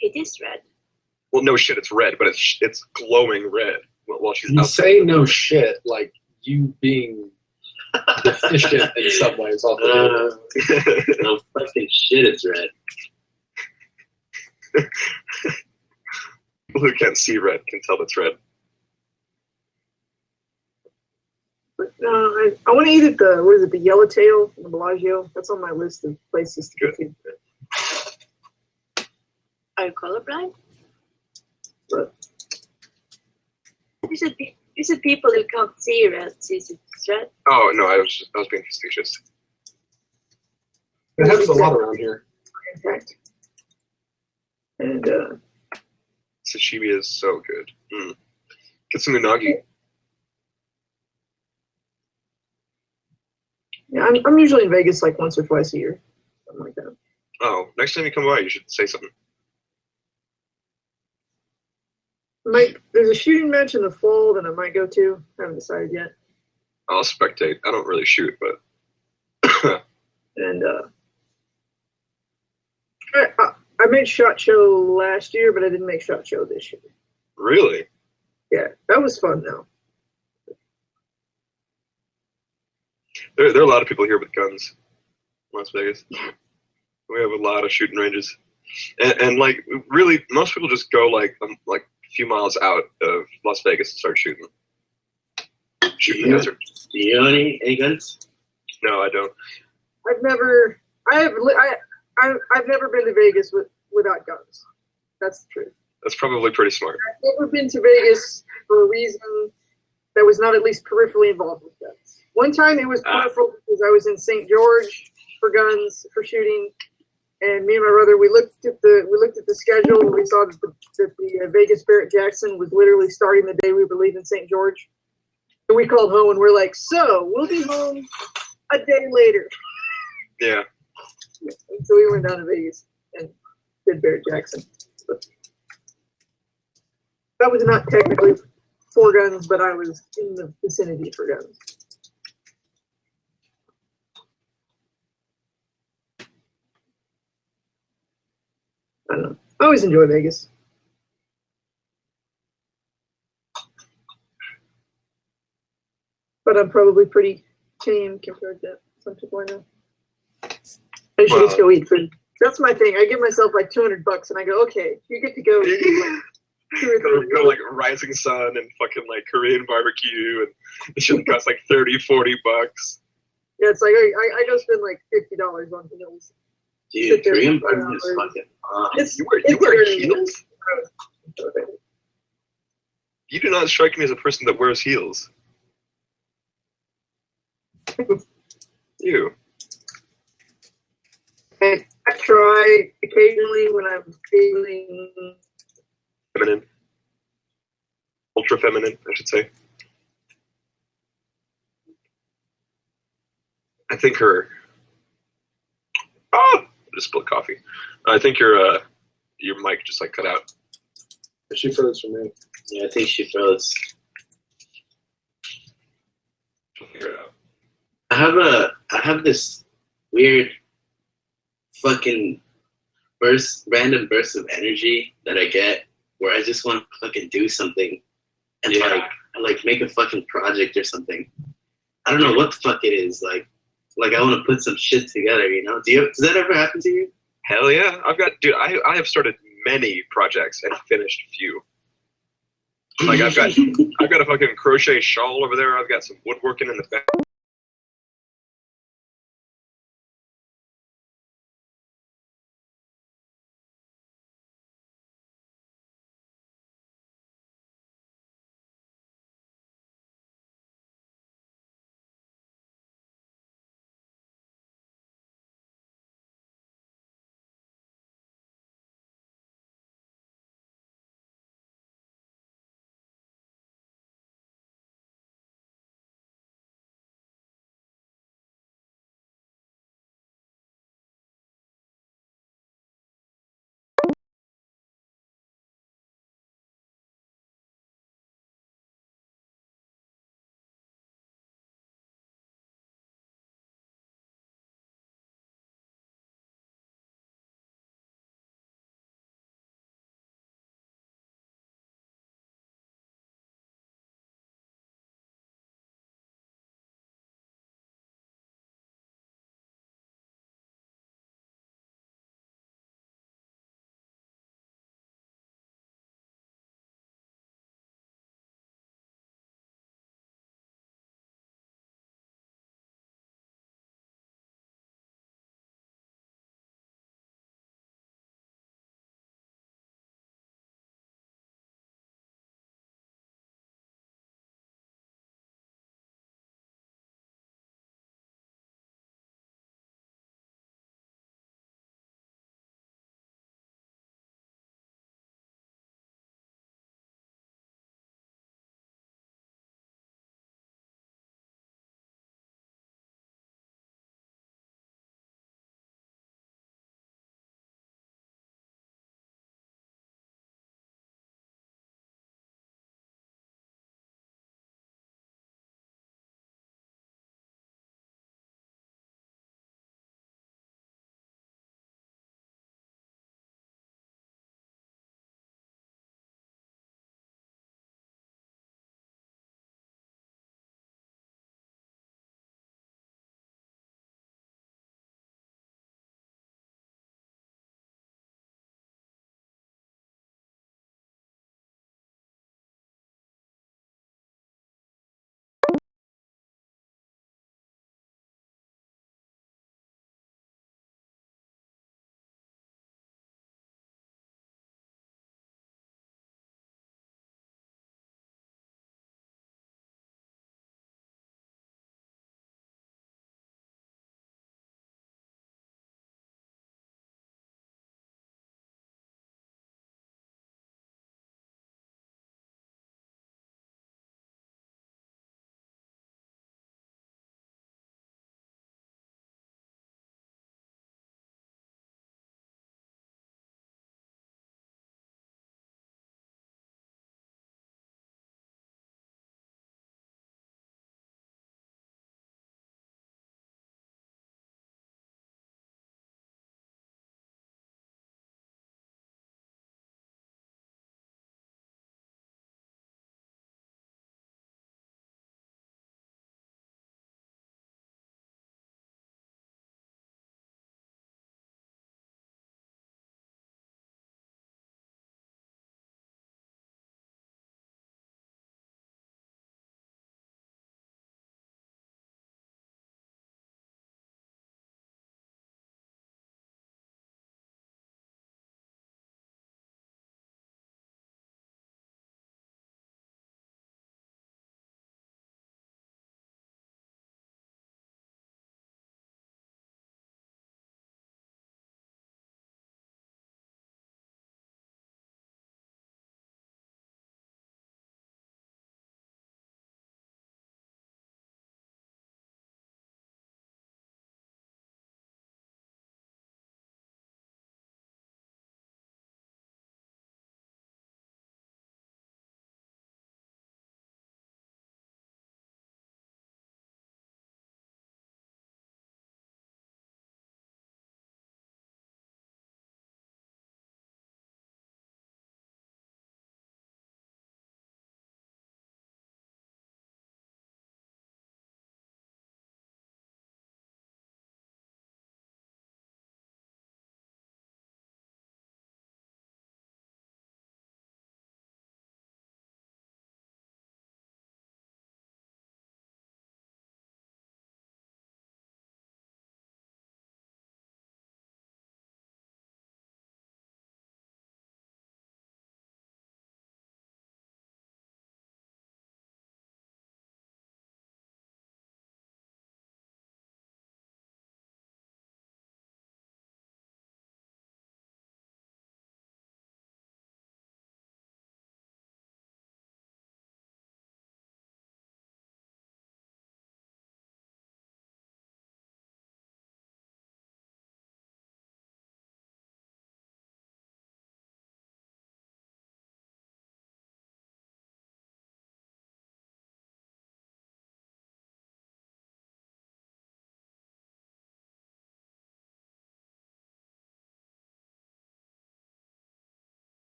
It is red. Well, no shit, it's red, but it's glowing red while she's You outside. say no shit, like you being deficient in some ways. No fucking shit, it's red. People who can't see red can tell it's red. But, I want to eat at the, what is it, the Yellowtail in the Bellagio. That's on my list of places to go to. Are you colorblind? But You said people who can't see red sees it's red. Oh no, I was being facetious. It happens a lot around here. in fact, and Sashimi is so good. Get some unagi. yeah, I'm usually in Vegas like once or twice a year, something like that. Oh, next time you come by, you should say something. There's a shooting match in the fall that I might go to. I haven't decided yet. I'll spectate. I don't really shoot, but And I made SHOT Show last year, but I didn't make SHOT Show this year. really, Yeah, that was fun though. there are a lot of people here with guns in Las Vegas. We have a lot of shooting ranges, and like really, most people just go like a few miles out of Las Vegas and start shooting. Shooting the desert. Do you own any guns? No, I don't. I've never been to Vegas without guns. That's the truth. That's probably pretty smart. I've never been to Vegas for a reason that was not at least peripherally involved with guns. One time it was peripheral because I was in St. George for guns for shooting, and me and my brother we looked at the schedule and we saw that the Vegas Barrett Jackson was literally starting the day we were leaving St. George. And we called home and we're like, so we'll be home a day later. Yeah. And so we went down to Vegas and did Barrett Jackson. But that was not technically for guns, but I was in the vicinity for guns. I don't know. I always enjoy Vegas. But I'm probably pretty tame compared to some people I know. I should just go eat food. That's my thing. I give myself like $200 and I go, okay, you get to go eat like go like Rising Sun and fucking like Korean barbecue, and it should cost like $30, $40. Yeah, it's like I go spend like $50 on meals. Dude, Korean barbecue is fucking awesome. You wear heels? You do not strike me as a person that wears heels. You. I try occasionally when I'm feeling Feminine. Ultra feminine, I should say. I think her. Oh! I just spilled coffee. I think your mic just like cut out. She froze for me. Yeah, I think she froze. She'll figure it out. I have this weird fucking random burst of energy that I get where I just want to fucking do something and like make a fucking project or something. I don't know what the fuck it is. Like I want to put some shit together, you know? Does that ever happen to you? Hell yeah. I have started many projects and finished few. Like I've got a fucking crochet shawl over there. I've got some woodworking in the back.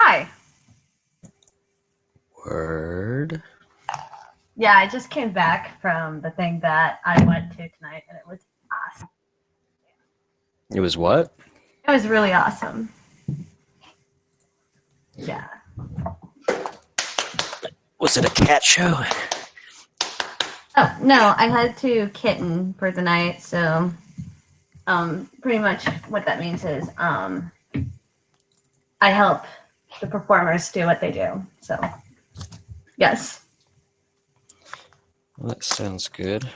Hi. Word. Yeah, I just came back from the thing that I went to tonight, and it was awesome. It was what? It was really awesome. Yeah. Was it a cat show? Oh, no, I had to kitten for the night, so pretty much what that means is I help the performers do what they do. So, yes. Well, that sounds good.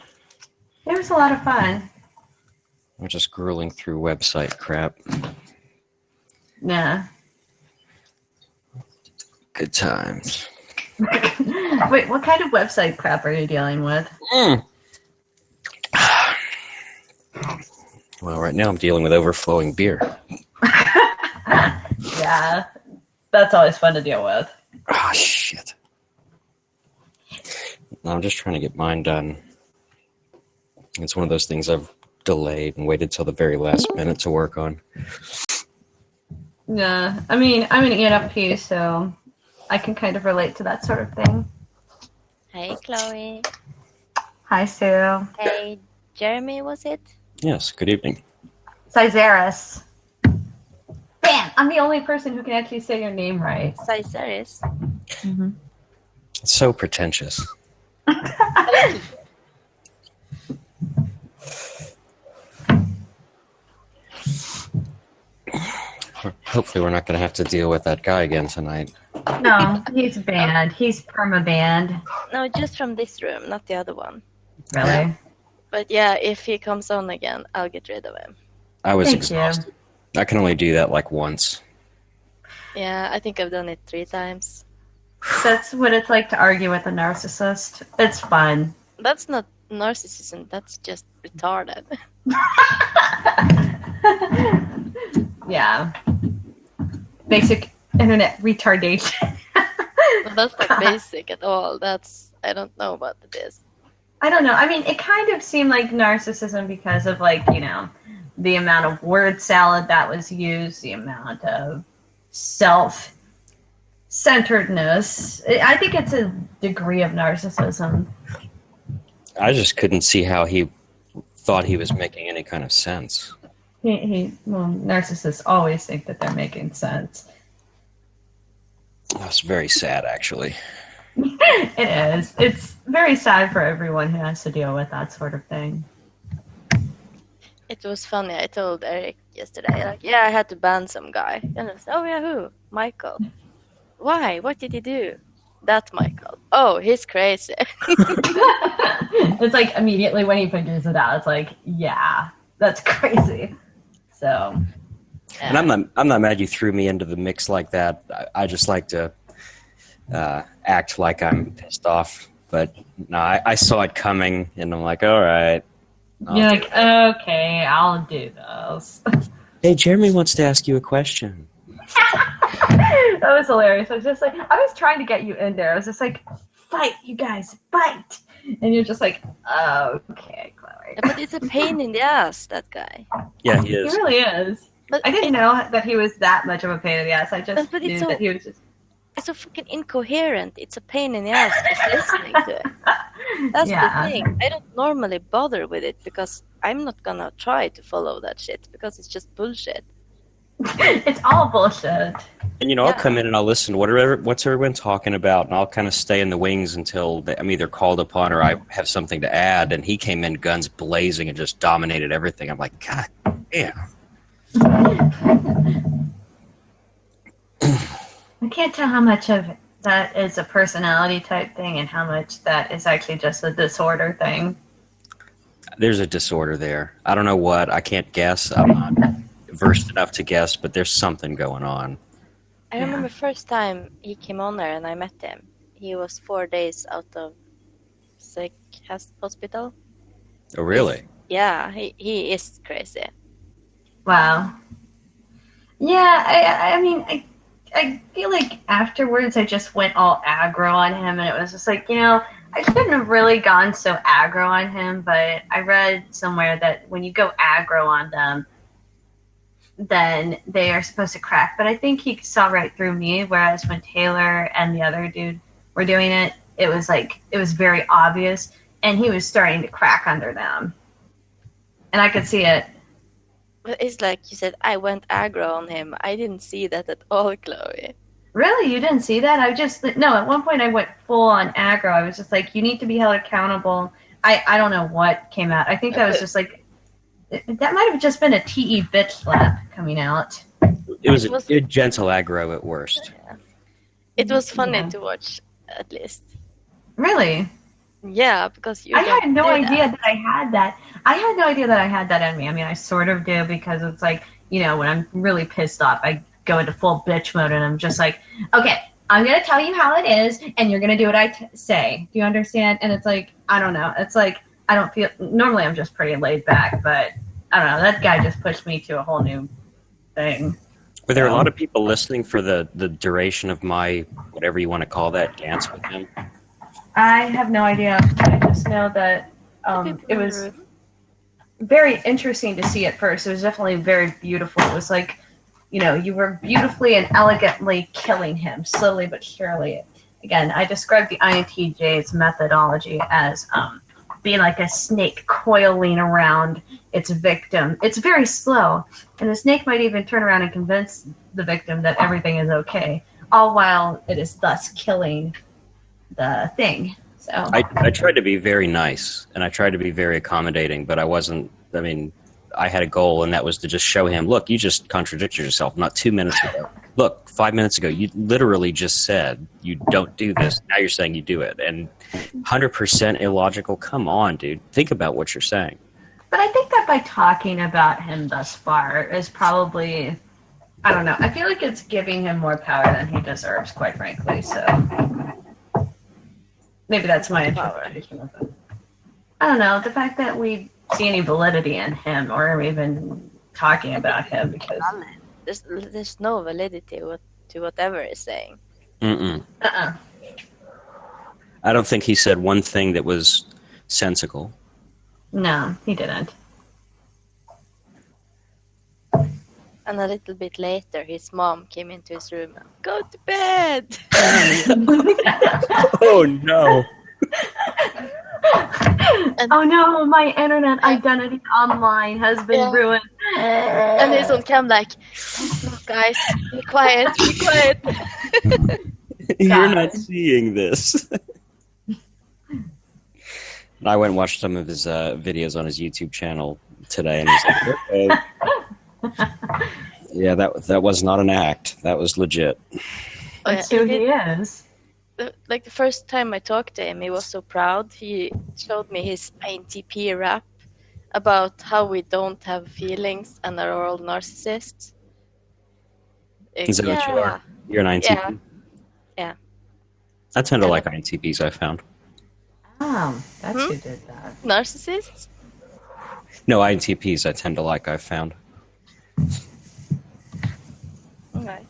It was a lot of fun. I'm just grueling through website crap. Yeah. Good times. Wait, what kind of website crap are you dealing with? Well, right now I'm dealing with overflowing beer. Yeah, that's always fun to deal with. Ah, shit. I'm just trying to get mine done. It's one of those things I've delayed and waited till the very last minute to work on. Yeah, I mean, I'm an ENFP, so I can kind of relate to that sort of thing. Hey, Chloe. Hi, Sue. Hey, Jeremy, was it? Yes, good evening. Cyzeris. Bam! I'm the only person who can actually say your name right. Cyzeris. Mm-hmm. It's so pretentious. Hopefully we're not going to have to deal with that guy again tonight. No, he's banned. He's perma-banned. No, just from this room, not the other one. Really? But yeah, if he comes on again, I'll get rid of him. I was Thank exhausted. I can only do that like once. Yeah, I think I've done it 3 times. That's what it's like to argue with a narcissist. It's fun. That's not narcissism, that's just retarded. Yeah. Basic internet retardation. That's not basic at all. I don't know what it is. I don't know. I mean, it kind of seemed like narcissism because of, like, you know, the amount of word salad that was used, the amount of self-centeredness. I think it's a degree of narcissism. I just couldn't see how he thought he was making any kind of sense. Well, narcissists always think that they're making sense. That's very sad, actually. It is. It's very sad for everyone who has to deal with that sort of thing. It was funny. I told Eric yesterday, like, yeah, I had to ban some guy. And I was, oh yeah, who? Michael. Why? What did he do? That Michael. Oh, he's crazy. It's like immediately when he figures it out, it's like, yeah, that's crazy. So, yeah. And I'm not mad you threw me into the mix like that. I just like to act like I'm pissed off. But no, I saw it coming, and I'm like, all right. You're like, okay, I'll do this. Hey, Jeremy wants to ask you a question. That was hilarious. I was just like, I was trying to get you in there. I was just like, fight, you guys, fight. And you're just like, okay, Chloe. Yeah, but it's a pain in the ass, that guy. Yeah, he is. He really is. But I didn't know that he was that much of a pain in the ass. I just knew that he was just... It's so fucking incoherent. It's a pain in the ass just listening to it. That's the thing. I don't normally bother with it because I'm not gonna try to follow that shit because it's just bullshit. It's all bullshit. And, you know, I'll come in and I'll listen to what's everyone talking about, and I'll kind of stay in the wings until I'm either called upon or I have something to add. And he came in guns blazing and just dominated everything. I'm like, God damn. I can't tell how much of that is a personality type thing and how much that is actually just a disorder thing. There's a disorder there. I don't know what. I can't guess. I'm not versed enough to guess, but there's something going on. I remember first time he came on there and I met him. He was 4 days out of sick hospital. Oh, really? He is crazy. Wow. Yeah, I mean, I feel like afterwards I just went all aggro on him, and it was just like, you know, I shouldn't have really gone so aggro on him, but I read somewhere that when you go aggro on them, then they are supposed to crack. But I think he saw right through me, whereas when Taylor and the other dude were doing it, it was very obvious, and he was starting to crack under them. And I could see it. But it's like you said, I went aggro on him. I didn't see that at all, Chloe. Really? You didn't see that? At one point I went full on aggro. I was just like, you need to be held accountable. I don't know what came out. I think that was just like, that might have just been a TE bitch slap coming out. It was a gentle aggro at worst. Yeah. It was funny to watch, at least. Really? Yeah, because I had no idea that I had that. I had no idea that I had that in me. I mean, I sort of do, because it's like, when I'm really pissed off, I go into full bitch mode and I'm just like, okay, I'm going to tell you how it is and you're going to do what I say. Do you understand? And it's like, I don't know. It's like, I don't feel, normally I'm just pretty laid back, but I don't know. That guy just pushed me to a whole new thing. Were there a lot of people listening for the duration of my, whatever you want to call that, dance with him? I have no idea. I just know that it was very interesting to see at first. It was definitely very beautiful. It was like, you were beautifully and elegantly killing him, slowly but surely. Again, I described the INTJ's methodology as being like a snake coiling around its victim. It's very slow, and the snake might even turn around and convince the victim that everything is okay, all while it is thus killing the thing. So I tried to be very nice, and I tried to be very accommodating, but I wasn't. I mean, I had a goal, and that was to just show him, look, you just contradicted yourself not 2 minutes ago. Look, 5 minutes ago, you literally just said you don't do this. Now you're saying you do it. And 100% illogical. Come on, dude. Think about what you're saying. But I think that by talking about him thus far is probably, I don't know, I feel like it's giving him more power than he deserves, quite frankly. So maybe that's my interpretation of it. I don't know, the fact that we see any validity in him or even talking about him, because there's no validity to whatever he's saying. I don't think he said one thing that was sensical. No, he didn't. And a little bit later, his mom came into his room and, go to bed! Oh, no. Oh no, my internet identity online has been ruined. And his son came like, oh, guys, be quiet, be quiet. You're not seeing this. And I went and watched some of his videos on his YouTube channel today, and he's like, okay. Yeah, that was not an act. That was legit. That's who he is. Like the first time I talked to him, he was so proud. He showed me his INTP rap about how we don't have feelings and are all narcissists. Is that what you are? You're an INTP? Yeah. I tend to like INTPs, I found. Oh, that's who did that. Narcissists? No, INTPs I tend to like, I've found. Okay.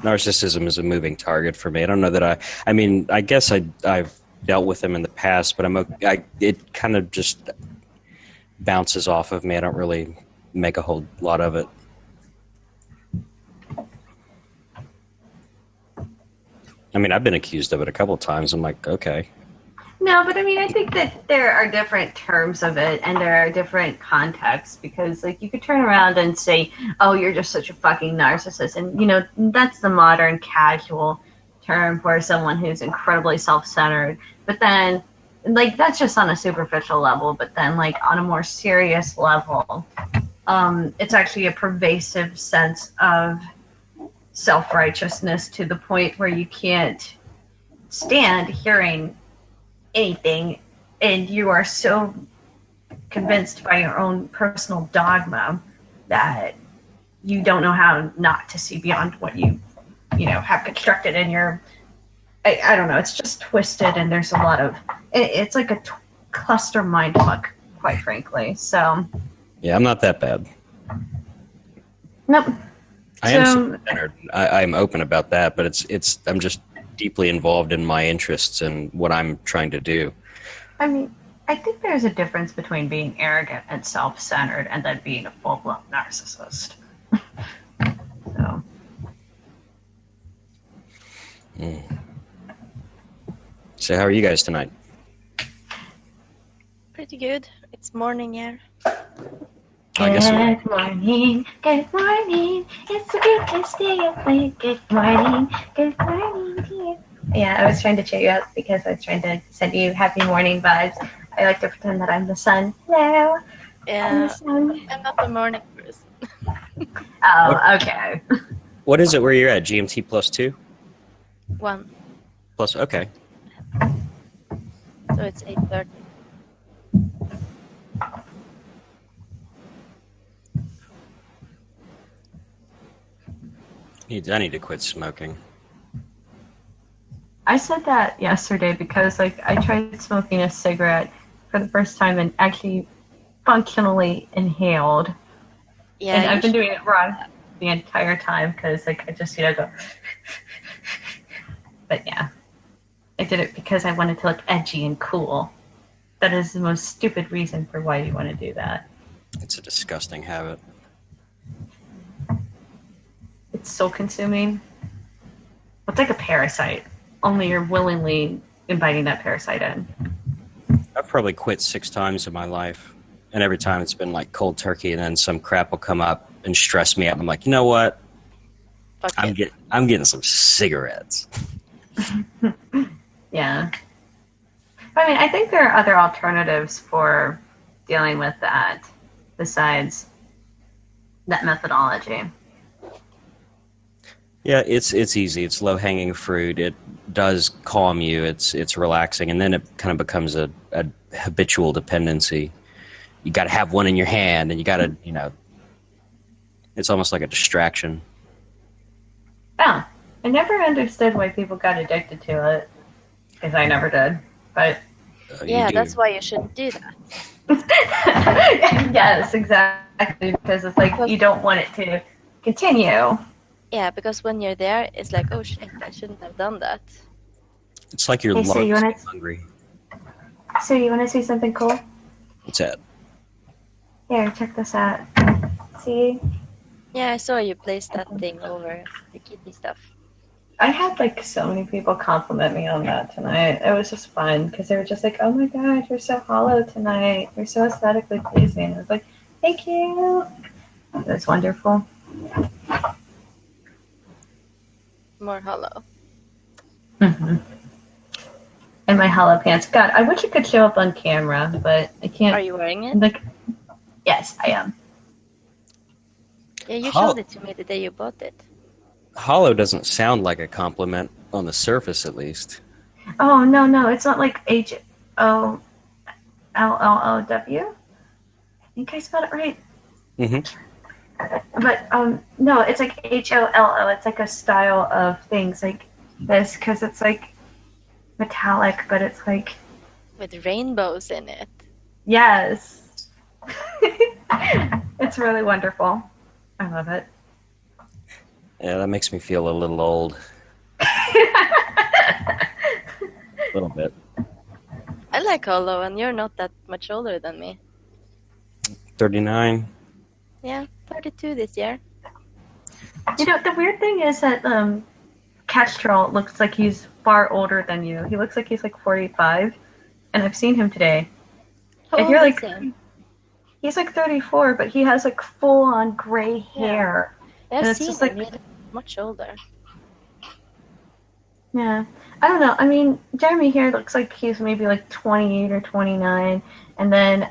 Narcissism is a moving target for me. I don't know that I mean, I guess I've dealt with them in the past, but it kind of just bounces off of me. I don't really make a whole lot of it. I mean, I've been accused of it a couple of times. I'm like, okay. No, but I mean, I think that there are different terms of it, and there are different contexts, because, like, you could turn around and say, oh, you're just such a fucking narcissist. And, that's the modern casual term for someone who's incredibly self-centered. But then, like, that's just on a superficial level. But then, like, on a more serious level, it's actually a pervasive sense of self-righteousness to the point where you can't stand hearing anything, and you are so convinced by your own personal dogma that you don't know how not to see beyond what you have constructed in your I don't know, it's just twisted, and there's a lot of it's like a cluster mindfuck, quite frankly. So yeah, I'm not that bad. Nope. I am self-centered. I'm open about that, but it's I'm just deeply involved in my interests and what I'm trying to do. I mean, I think there's a difference between being arrogant and self-centered and then being a full-blown narcissist. So. So how are you guys tonight? Pretty good. It's morning here. I guess Good morning, it's so good to stay up late. Good morning to you. Yeah, I was trying to cheer you up because I was trying to send you happy morning vibes. I like to pretend that I'm the sun. Hello, I'm Yeah, the sun. I'm not a morning person. Oh, okay. what is it where you're at? GMT +2? 1, Plus, okay. so it's 8:30. I need to quit smoking. I said that yesterday because like I tried smoking a cigarette for the first time and actually functionally inhaled. Yeah, And you I've been should- doing it wrong the entire time because like I just go. But yeah, I did it because I wanted to look edgy and cool. That is the most stupid reason for why you want to do that. It's a disgusting habit. It's so consuming. It's like a parasite. Only you're willingly inviting that parasite in. I've probably quit 6 times in my life, and every time it's been like cold turkey, and then some crap will come up and stress me out. I'm like, you know what? Fuck I'm it. getting some cigarettes. Yeah. I mean, I think there are other alternatives for dealing with that besides that methodology. Yeah, it's easy. It's low hanging fruit. It does calm you. It's relaxing, and then it kind of becomes a habitual dependency. You got to have one in your hand, and you got to it's almost like a distraction. Yeah. I never understood why people got addicted to it. Because I never did. But You Yeah, do. that's why you shouldn't do that. yes, exactly. Because it's like you don't want it to continue. Yeah, because when you're there, it's like, oh shit, I shouldn't have done that. It's like your Hey, lungs so you wanna- get hungry. So you want to see something cool? What's that? Here, check this out. See? Yeah, I saw you place that thing over the kidney stuff. I had like so many people compliment me on that tonight. It was just fun because they were just like, "Oh my god, you're so hollow tonight. You're so aesthetically pleasing." I was like, "Thank you." That's wonderful. More hollow. Mm-hmm. And my hollow pants. God, I wish it could show up on camera, but I can't. Are you wearing it? Like, yes, I am. Yeah, you How- showed it to me the day you bought it. Hollow doesn't sound like a compliment on the surface, at least. Oh no, it's not like HOLLOW. I think I spelled it right. Mm-hmm. But no, it's like HOLO. It's like a style of things like this because it's like metallic, but it's like With rainbows in it. yes. It's really wonderful. I love it. Yeah, that makes me feel a little old. A little bit. I like hollow, and you're not that much older than me. 39. Yeah, 32 this year. You know, the weird thing is that Kestrel looks like he's far older than you. He looks like he's like 45, and I've seen him today. How And old you're is like, he? he's like 34, but he has like full-on gray hair. I've and it's seen just him. like- He looks much older. Yeah. I don't know. I mean, Jeremy here looks like he's maybe like 28 or 29. And then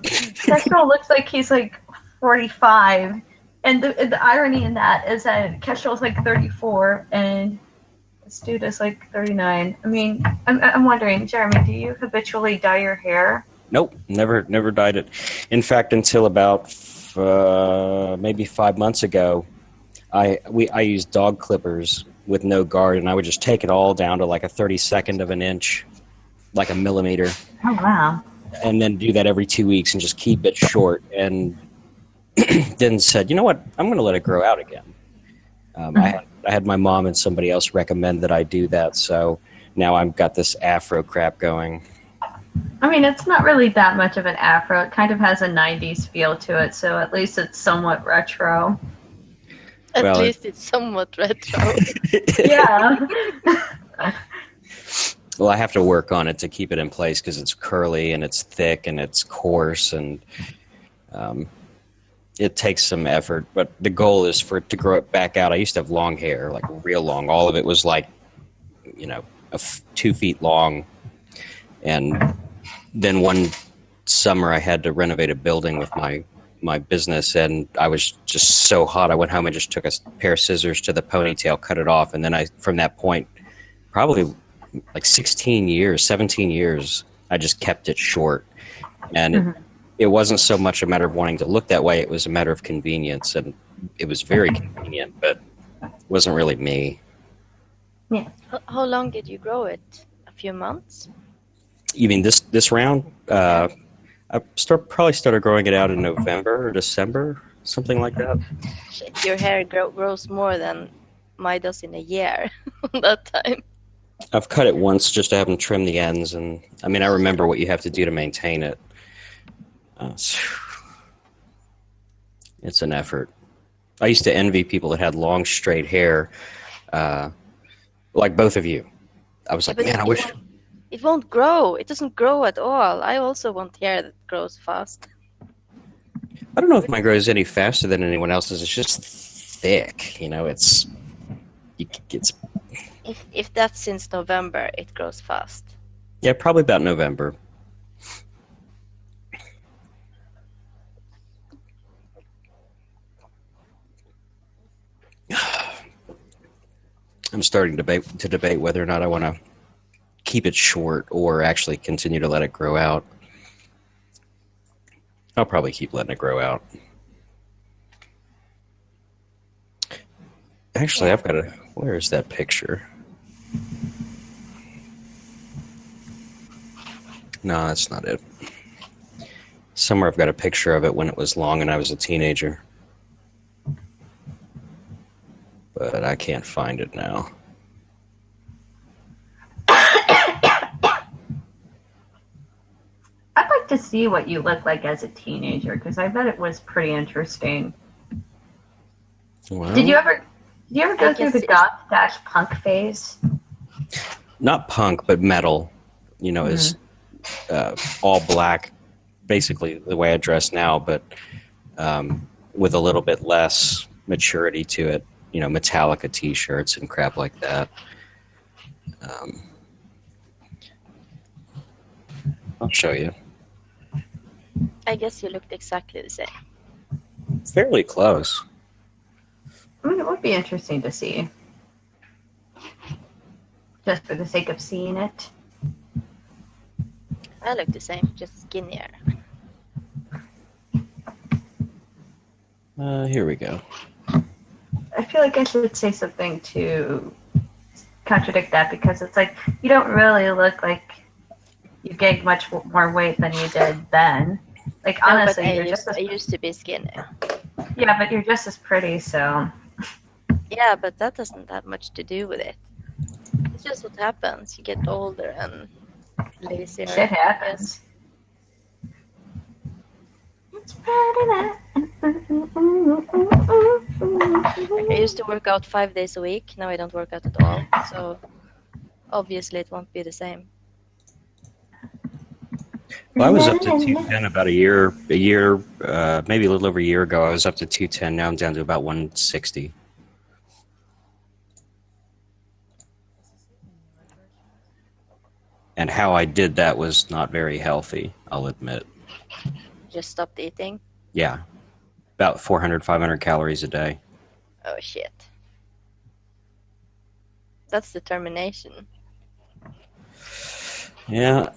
Kestrel looks like he's like 45. And the irony in that is that Kestrel's like 34 and this dude is like 39. I mean, I'm wondering, Jeremy, do you habitually dye your hair? Nope, never dyed it. In fact, until about maybe 5 months ago, I used dog clippers with no guard, and I would just take it all down to like a 32nd of an inch, like a millimeter, Oh, wow. and then do that every 2 weeks and just keep it short. And then said, you know what, I'm going to let it grow out again. I had my mom and somebody else recommend that I do that, so now I've got this afro crap going. I mean, it's not really that much of an afro. It kind of has a 90s feel to it, so at least it's somewhat retro. At Well, least it's somewhat retro. Yeah. Well, I have to work on it to keep it in place because it's curly and it's thick and it's coarse, and it takes some effort. But the goal is for it to grow it back out. I used to have long hair, like real long. All of it was like, 2 feet long. And then one summer I had to renovate a building with my business, and I was just so hot. I went home and just took a pair of scissors to the ponytail, cut it off, and then from that point, probably like 17 years, I just kept it short. And it wasn't so much a matter of wanting to look that way, it was a matter of convenience, and it was very convenient, but it wasn't really me. How long did you grow it? A few months? You mean this round? I probably started growing it out in November or December, something like that. Shit, your hair grows more than mine does in a year that time. I've cut it once just to have them trim the ends, and I mean, I remember what you have to do to maintain it. It's an effort. I used to envy people that had long, straight hair, like both of you. I was like, But man, I wish. It won't grow. It doesn't grow at all. I also want hair that grows fast. I don't know if mine grows any faster than anyone else's. It's just thick, It's If that's since November, it grows fast. yeah, probably about November. I'm starting to debate whether or not I want to keep it short or actually continue to let it grow out. I'll probably keep letting it grow out. Actually, I've got a... Where is that picture? No, that's not it. Somewhere I've got a picture of it when it was long and I was a teenager. But I can't find it now. I'd like to see what you look like as a teenager, because I bet it was pretty interesting. Well, Did you ever go through the guess goth / punk phase? not punk, but metal. Is all black, basically the way I dress now, but with a little bit less maturity to it. Metallica T-shirts and crap like that. I'll show you. I guess you looked exactly the same. Fairly close. I mean, it would be interesting to see. Just for the sake of seeing it. I look the same, just skinnier. Here we go. I feel like I should say something to contradict that, because it's like you don't really look like you gained much more weight than you did then. Like, honestly, no, you're I used to be skinny. Yeah, but you're just as pretty, so. Yeah, but that doesn't have much to do with it. It's just what happens. You get older and lazier. Shit happens. I used to work out 5 days a week. Now I don't work out at all. So obviously it won't be the same. Well, I was up to 210 about a year, maybe a little over a year ago. I was up to 210. Now I'm down to about 160. And how I did that was not very healthy, I'll admit. Just stopped eating. Yeah. About 400, 500 calories a day. Oh shit. That's determination. Yeah.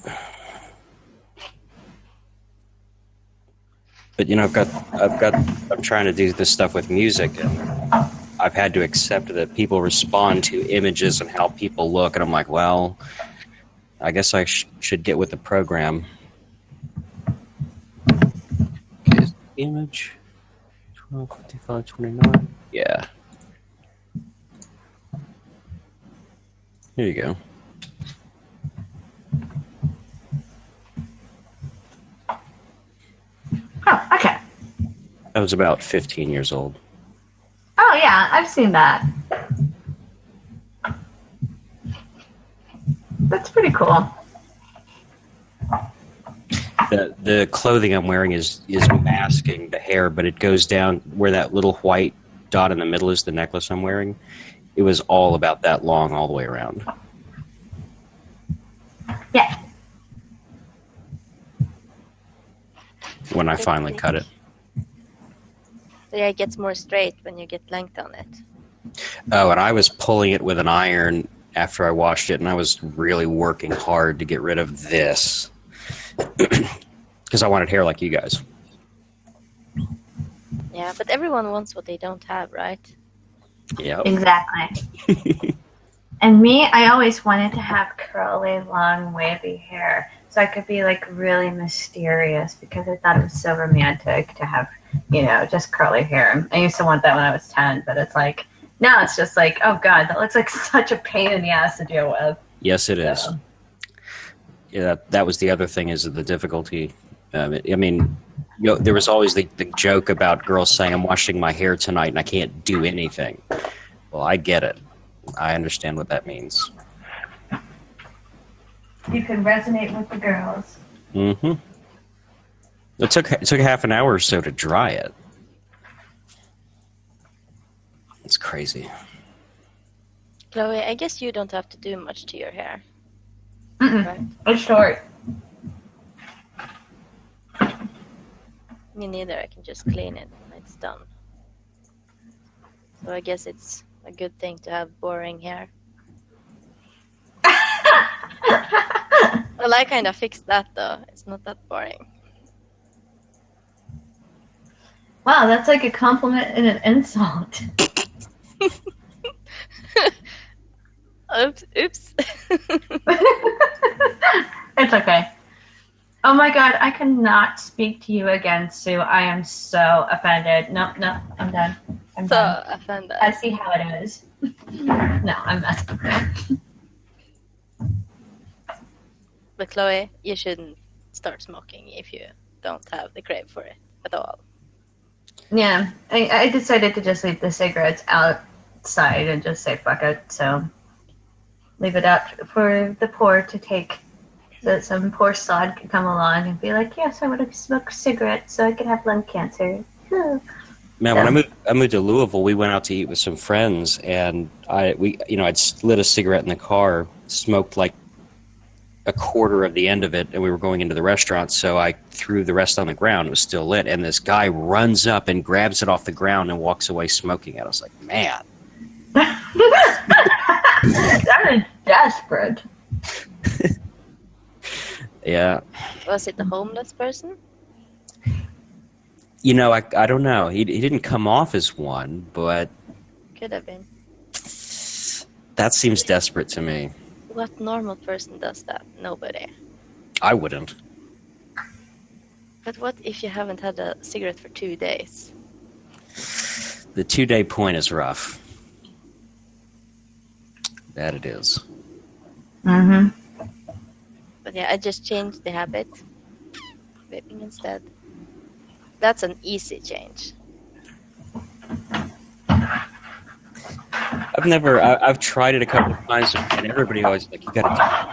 But I'm trying to do this stuff with music, and I've had to accept that people respond to images and how people look, and I'm like, well, I guess I should get with the program. Okay, image 12:55:29. Yeah. Here you go. I was about 15 years old. Oh yeah, I've seen that. That's pretty cool. The clothing I'm wearing is masking the hair, but it goes down where that little white dot in the middle is the necklace I'm wearing. It was all about that long all the way around. Yeah. When I finally cut it. So yeah, it gets more straight when you get length on it. Oh, and I was pulling it with an iron after I washed it, and I was really working hard to get rid of this. Because I wanted hair like you guys. Yeah, but everyone wants what they don't have, right? Yeah. Exactly. And me, I always wanted to have curly, long, wavy hair. So I could be like really mysterious because I thought it was so romantic to have, just curly hair. I used to want that when I was 10, but it's like, now it's just like, oh God, that looks like such a pain in the ass to deal with. Yes, it is. So. Yeah, that was the other thing is the difficulty. There was always the joke about girls saying, I'm washing my hair tonight and I can't do anything. Well, I get it. I understand what that means. You can resonate with the girls. Mm-hmm. It took half an hour or so to dry it. It's crazy. Chloe, I guess you don't have to do much to your hair. Mm-mm. Right? It's short. Me neither. I can just clean it when it's done. So I guess it's a good thing to have boring hair. Well, I kind of fixed that though. It's not that boring. Wow, that's like a compliment and an insult. Oops. It's okay. Oh my God, I cannot speak to you again, Sue. I am so offended. No, I'm done. I'm So done. offended. I see how it is. No, I'm messing. But Chloe, you shouldn't start smoking if you don't have the crave for it at all. Yeah, I decided to just leave the cigarettes outside and just say fuck it. So leave it out for the poor to take. So that some poor sod could come along and be like, yes, I want to smoke cigarettes so I could have lung cancer. Man, when I moved to Louisville, we went out to eat with some friends, and I'd lit a cigarette in the car, smoked like a quarter of the end of it, and we were going into the restaurant, so I threw the rest on the ground. It was still lit, and this guy runs up and grabs it off the ground and walks away smoking it. I was like, man. That is desperate. Yeah. Was it a homeless person? I don't know. He didn't come off as one, but Could have been. that seems desperate to me. What normal person does that? Nobody. I wouldn't. But what if you haven't had a cigarette for 2 days? The 2-day point is rough. That it is. Mm-hmm. But yeah, I just changed the habit. Vaping instead. That's an easy change. I've tried it a couple of times, and everybody always like, you gotta